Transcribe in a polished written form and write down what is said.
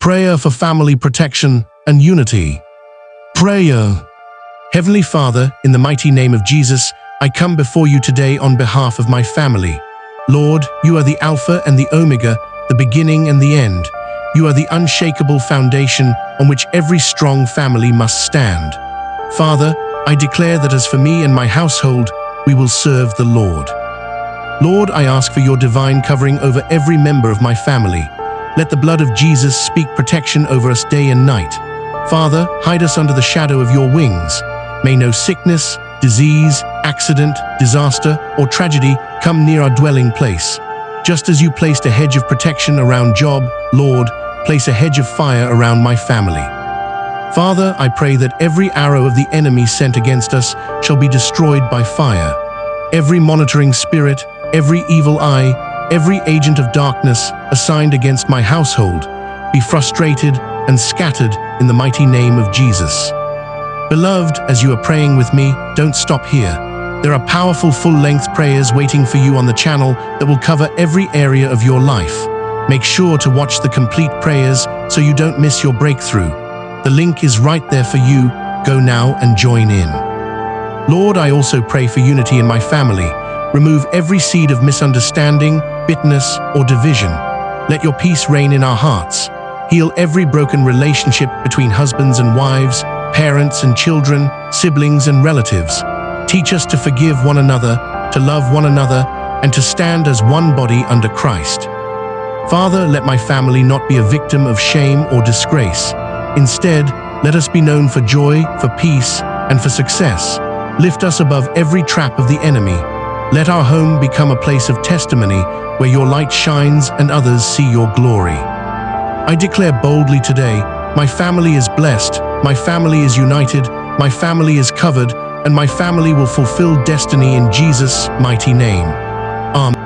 Prayer for family protection and unity. Prayer. Heavenly Father, in the mighty name of Jesus, I come before you today on behalf of my family. Lord, you are the Alpha and the Omega, the beginning and the end. You are the unshakable foundation on which every strong family must stand. Father, I declare that as for me and my household, we will serve the Lord. Lord, I ask for your divine covering over every member of my family. Let the blood of Jesus speak protection over us day and night. Father, hide us under the shadow of your wings. May no sickness, disease, accident, disaster, or tragedy come near our dwelling place. Just as you placed a hedge of protection around Job, Lord, place a hedge of fire around my family. Father, I pray that every arrow of the enemy sent against us shall be destroyed by fire. Every monitoring spirit, every evil eye, every agent of darkness assigned against my household, be frustrated and scattered in the mighty name of Jesus. Beloved, as you are praying with me, don't stop here. There are powerful full-length prayers waiting for you on the channel that will cover every area of your life. Make sure to watch the complete prayers so you don't miss your breakthrough. The link is right there for you. Go now and join in. Lord, I also pray for unity in my family. Remove every seed of misunderstanding, bitterness, or division. Let your peace reign in our hearts. Heal every broken relationship between husbands and wives, parents and children, siblings and relatives. Teach us to forgive one another, to love one another, and to stand as one body under Christ. Father, let my family not be a victim of shame or disgrace. Instead, let us be known for joy, for peace, and for success. Lift us above every trap of the enemy. Let our home become a place of testimony where your light shines and others see your glory. I declare boldly today, my family is blessed, my family is united, my family is covered, and my family will fulfill destiny in Jesus' mighty name. Amen.